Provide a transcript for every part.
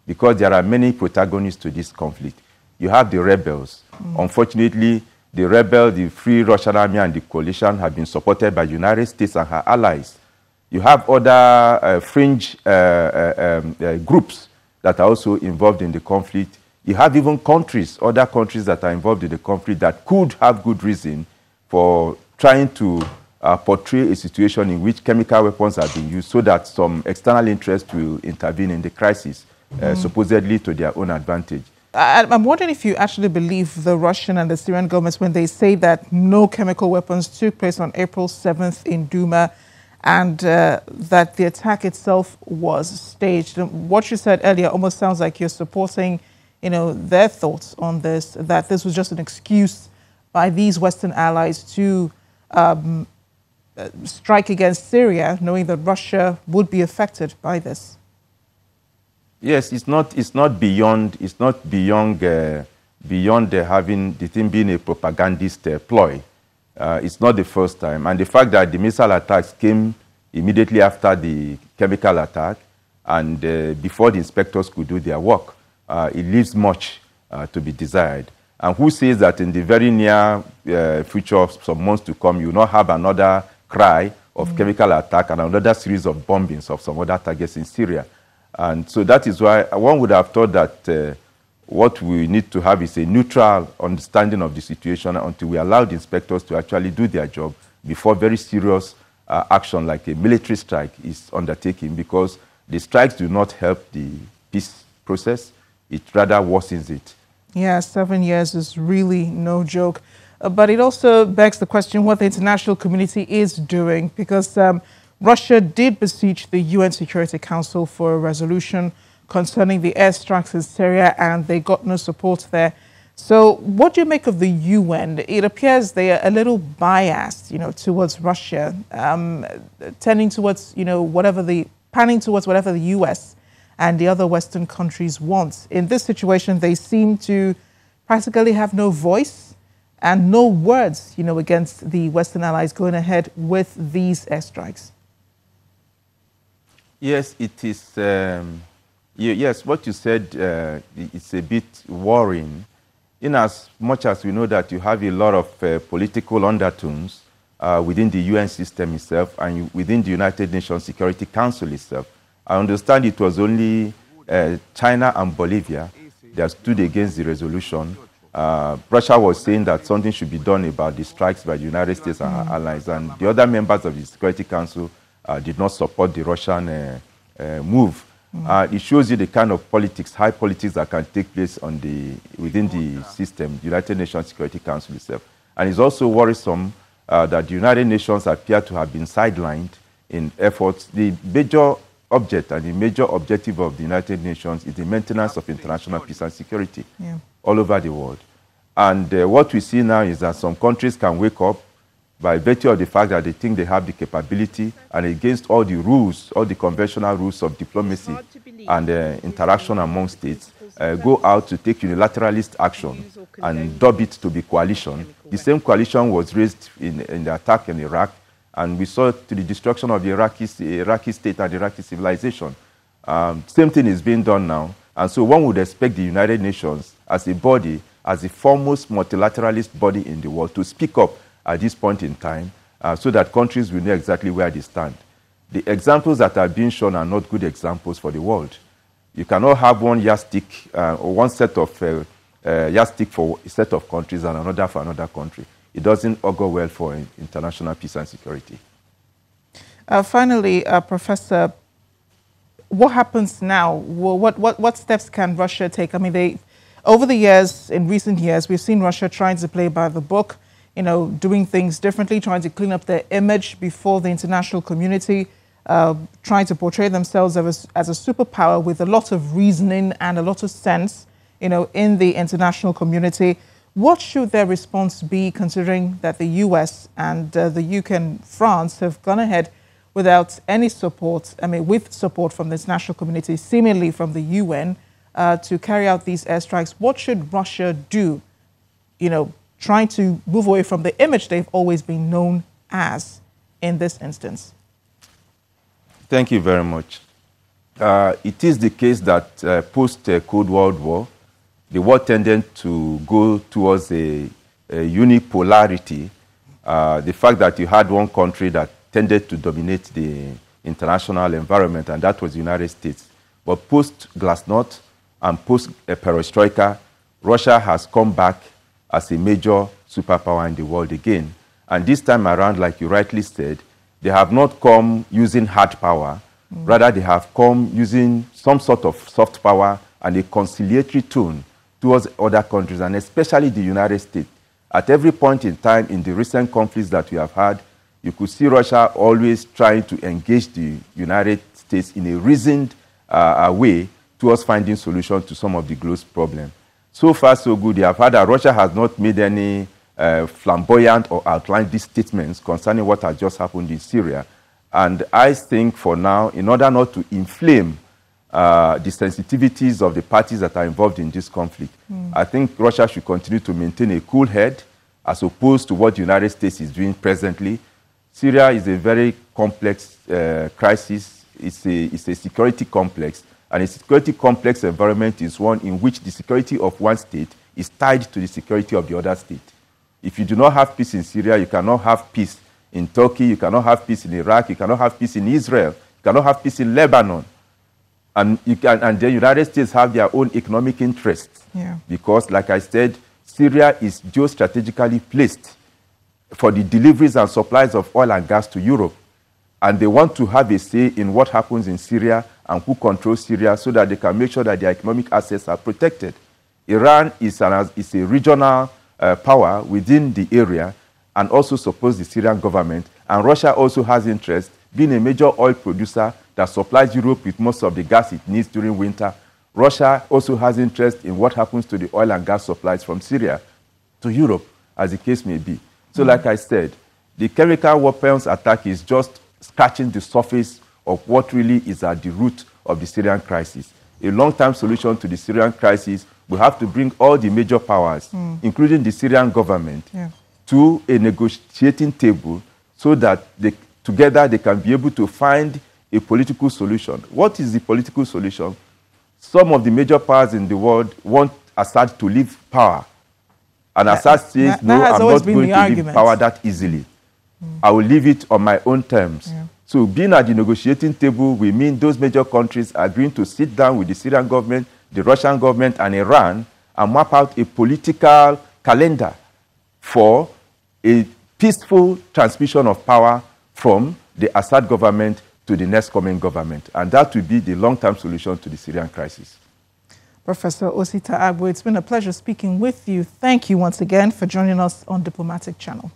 because there are many protagonists to this conflict. You have the rebels. Unfortunately, the rebel, the Free Russian Army and the coalition have been supported by the United States and her allies. You have other fringe groups that are also involved in the conflict. You have even countries, other countries that are involved in the conflict that could have good reason for trying to portray a situation in which chemical weapons are being used so that some external interest will intervene in the crisis, supposedly to their own advantage. I'm wondering if you actually believe the Russian and the Syrian governments when they say that no chemical weapons took place on April 7th in Duma and that the attack itself was staged. What you said earlier almost sounds like you're supporting, their thoughts on this, that this was just an excuse by these Western allies to strike against Syria, knowing that Russia would be affected by this. Yes, it's not beyond having the thing being a propagandist ploy. It's not the first time, and the fact that the missile attacks came immediately after the chemical attack and before the inspectors could do their work, it leaves much to be desired. And who says that in the very near future of some months to come, you will not have another cry of chemical attack and another series of bombings of some other targets in Syria? And so that is why one would have thought that what we need to have is a neutral understanding of the situation until we allow the inspectors to actually do their job before very serious action like a military strike is undertaken, because the strikes do not help the peace process. It rather worsens it. Yeah, 7 years is really no joke. But it also begs the question what the international community is doing, because Russia did beseech the UN Security Council for a resolution concerning the airstrikes in Syria, and they got no support there. So what do you make of the UN? It appears they are a little biased, towards Russia, tending towards, panning towards whatever the US and the other Western countries want. In this situation, they seem to practically have no voice and no words, against the Western allies going ahead with these airstrikes. Yes, it is. Yes, what you said, it's a bit worrying, in as much as we know that you have a lot of political undertones within the UN system itself and within the United Nations Security Council itself. I understand it was only China and Bolivia that stood against the resolution. Russia was saying that something should be done about the strikes by the United States and her allies, and the other members of the Security Council did not support the Russian move. It shows you the kind of politics, high politics that can take place within the system, the United Nations Security Council itself. And it's also worrisome that the United Nations appear to have been sidelined in efforts. The major object and the major objective of the United Nations is the maintenance of international peace and security all over the world. And what we see now is that some countries can wake up by virtue of the fact that they think they have the capability, and against all the rules, all the conventional rules of diplomacy and interaction among states, go out to take unilateralist action and dub it to be coalition. The same coalition was raised in the attack in Iraq, and we saw to the destruction of the Iraqi state and Iraqi civilization. Same thing is being done now. And so one would expect the United Nations as a body, as the foremost multilateralist body in the world, to speak up at this point in time so that countries will know exactly where they stand. The examples that are being shown are not good examples for the world. You cannot have one yardstick or one set of yardstick for a set of countries and another for another country. It doesn't augur well for international peace and security. Finally, Professor, what happens now? What steps can Russia take? I mean, over the years, in recent years, we've seen Russia trying to play by the book, doing things differently, trying to clean up their image before the international community, trying to portray themselves as a superpower with a lot of reasoning and a lot of sense, in the international community. What should their response be, considering that the US and the UK and France have gone ahead without any support, with support from the international community, seemingly from the UN, to carry out these airstrikes? What should Russia do, trying to move away from the image they've always been known as in this instance? Thank you very much. It is the case that post-Cold World War, the world tended to go towards a unipolarity. The fact that you had one country that tended to dominate the international environment, and that was the United States. But post-Glasnost and post-Perestroika, Russia has come back as a major superpower in the world again. And this time around, like you rightly said, they have not come using hard power. Rather, they have come using some sort of soft power and a conciliatory tone towards other countries, and especially the United States. At every point in time in the recent conflicts that we have had, you could see Russia always trying to engage the United States in a reasoned way towards finding solutions to some of the globe's problems. So far, so good. They have had that Russia has not made any flamboyant or outlandish statements concerning what has just happened in Syria. And I think for now, in order not to inflame the sensitivities of the parties that are involved in this conflict, I think Russia should continue to maintain a cool head as opposed to what the United States is doing presently. Syria is a very complex crisis. It's a security complex. And a security complex environment is one in which the security of one state is tied to the security of the other state. If you do not have peace in Syria, you cannot have peace in Turkey, you cannot have peace in Iraq, you cannot have peace in Israel, you cannot have peace in Lebanon. And the United States have their own economic interests. Yeah. Because, like I said, Syria is geostrategically placed for the deliveries and supplies of oil and gas to Europe. And they want to have a say in what happens in Syria and who controls Syria so that they can make sure that their economic assets are protected. Iran is a regional power within the area and also supports the Syrian government. And Russia also has interest, being a major oil producer that supplies Europe with most of the gas it needs during winter. Russia also has interest in what happens to the oil and gas supplies from Syria to Europe, as the case may be. So like I said, the chemical weapons attack is just scratching the surface of what really is at the root of the Syrian crisis. A long-term solution to the Syrian crisis will have to bring all the major powers, including the Syrian government, to a negotiating table so that together they can be able to find a political solution. What is the political solution? Some of the major powers in the world want Assad to leave power. And Assad says, no, I'm not going to leave power that easily. I will leave it on my own terms. So being at the negotiating table will mean those major countries are agreeing to sit down with the Syrian government, the Russian government, and Iran and map out a political calendar for a peaceful transmission of power from the Assad government to the next coming government. And that will be the long-term solution to the Syrian crisis. Professor Osita Agbu, it's been a pleasure speaking with you. Thank you once again for joining us on Diplomatic Channel.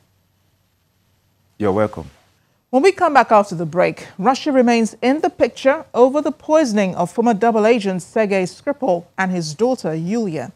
You're welcome. When we come back after the break, Russia remains in the picture over the poisoning of former double agent Sergei Skripal and his daughter Yulia.